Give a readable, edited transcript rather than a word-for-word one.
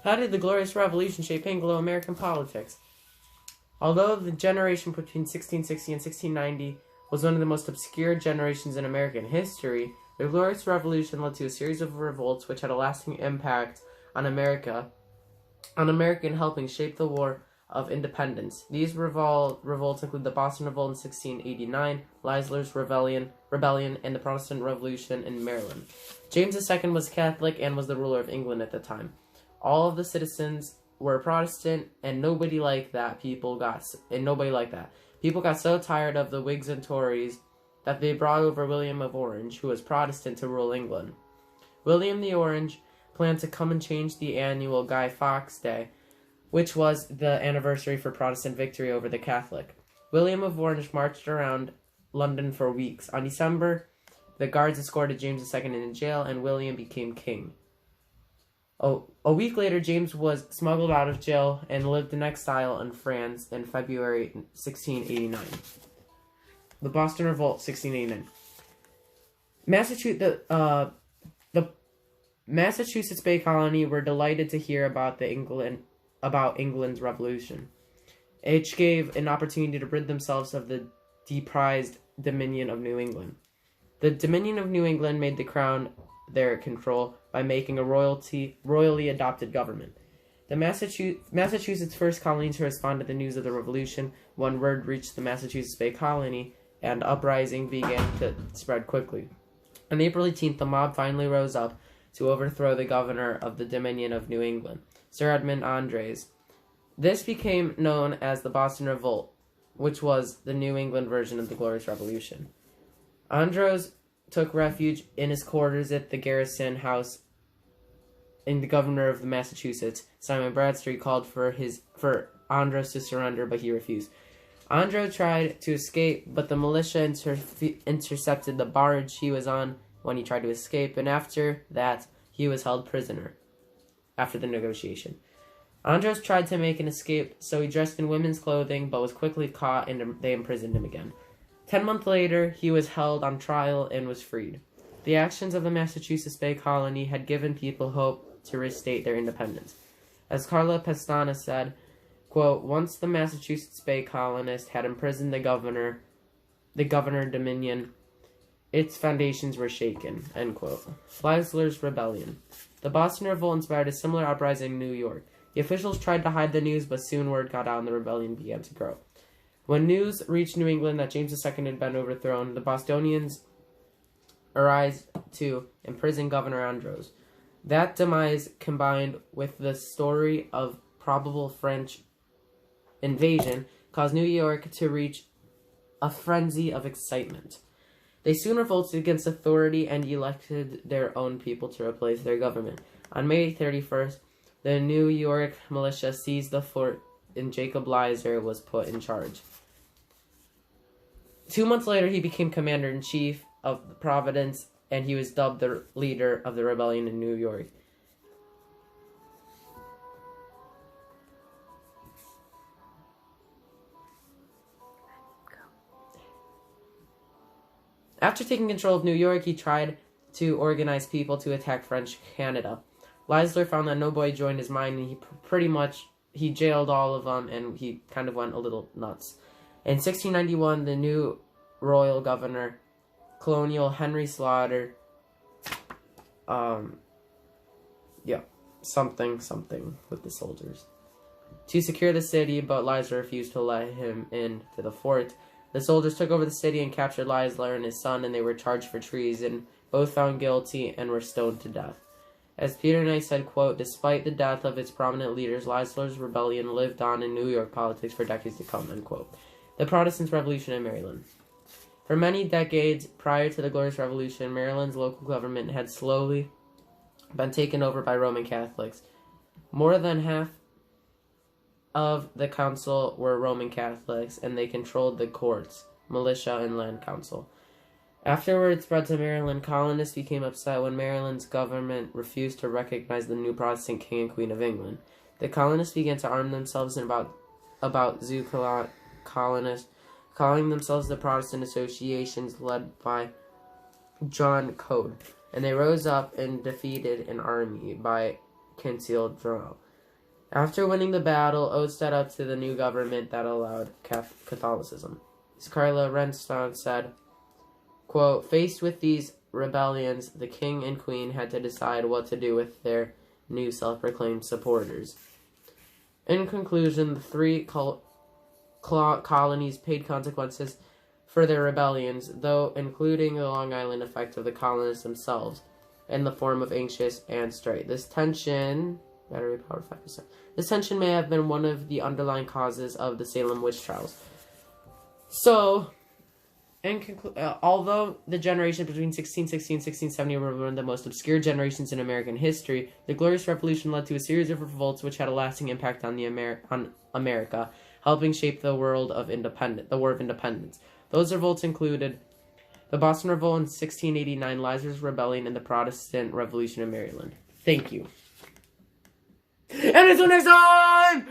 How did the Glorious Revolution shape Anglo-American politics? Although the generation between 1660 and 1690 was one of the most obscure generations in American history, the Glorious Revolution led to a series of revolts which had a lasting impact on American helping shape the War of Independence. These revolts include the Boston Revolt in 1689, Leisler's Rebellion, and the Protestant Revolution in Maryland. James II was Catholic and was the ruler of England at the time. All of the citizens were Protestant, and nobody liked that. People got so tired of the Whigs and Tories that they brought over William of Orange, who was Protestant, to rule England. William the Orange planned to come and change the annual Guy Fawkes Day, which was the anniversary for Protestant victory over the Catholic. William of Orange marched around London for weeks. On December, the guards escorted James II into jail, and William became king. A week later, James was smuggled out of jail and lived in exile in France in February 1689. The Boston Revolt, 1689. The Massachusetts Bay Colony were delighted to hear about England's revolution, which gave an opportunity to rid themselves of the deprised Dominion of New England. The Dominion of New England made the crown their control by making a royally adopted government. The Massachusetts first colony to respond to the news of the revolution. When word reached the Massachusetts Bay Colony, and uprising began to spread quickly. On April 18th, the mob finally rose up to overthrow the governor of the Dominion of New England, Sir Edmund Andros. This became known as the Boston Revolt, which was the New England version of the Glorious Revolution. Andros took refuge in his quarters at the Garrison House, and the governor of Massachusetts, Simon Bradstreet, called for Andros to surrender, but he refused. Andros tried to escape, but the militia intercepted the barge he was on when he tried to escape, and after that, he was held prisoner after the negotiation. Andros tried to make an escape, so he dressed in women's clothing, but was quickly caught, and they imprisoned him again. 10 months later, he was held on trial and was freed. The actions of the Massachusetts Bay Colony had given people hope to restate their independence. As Carla Pestana said, quote, "Once the Massachusetts Bay colonists had imprisoned the governor Dominion, its foundations were shaken," end quote. Leisler's Rebellion. The Boston Revolt inspired a similar uprising in New York. The officials tried to hide the news, but soon word got out and the rebellion began to grow. When news reached New England that James II had been overthrown, the Bostonians arose to imprison Governor Andros. That demise, combined with the story of probable French invasion, caused New York to reach a frenzy of excitement. They soon revolted against authority and elected their own people to replace their government. On May 31st, the New York militia seized the fort and Jacob Leisler was put in charge. 2 months later, he became commander-in-chief of Providence, and he was dubbed the leader of the rebellion in New York. After taking control of New York, he tried to organize people to attack French Canada. Leisler found that nobody joined his mind, and he jailed all of them, and he kind of went a little nuts. In 1691, the new royal governor, Colonel Henry Slaughter, something with the soldiers, to secure the city, but Leisler refused to let him in to the fort. The soldiers took over the city and captured Leisler and his son, and they were charged for treason, both found guilty, and were stoned to death. As Peter Knight said, quote, "Despite the death of its prominent leaders, Leisler's rebellion lived on in New York politics for decades to come," end quote. The Protestant Revolution in Maryland. For many decades prior to the Glorious Revolution, Maryland's local government had slowly been taken over by Roman Catholics. More than half of the council were Roman Catholics, and they controlled the courts, militia, and land council. After word spread to Maryland, colonists became upset when Maryland's government refused to recognize the new Protestant king and queen of England. The colonists began to arm themselves in about Zoo colonists, calling themselves the Protestant Associations led by John Code, and they rose up and defeated an army by concealed drill. After winning the battle, Oates set up to the new government that allowed Catholicism. As Carla Renstone said, quote, faced with these rebellions, the king and queen had to decide what to do with their new self-proclaimed supporters. In conclusion, the three colonies paid consequences for their rebellions, though including the Long Island effect of the colonists themselves, in the form of anxious and strife. This tension may have been one of the underlying causes of the Salem witch trials. So, although the generation between 1660 and 1670 were one of the most obscure generations in American history, the Glorious Revolution led to a series of revolts which had a lasting impact on America, helping shape the War of Independence. Those revolts included the Boston Revolt in 1689, Lazarus Rebellion, and the Protestant Revolution in Maryland. Thank you. And until next time!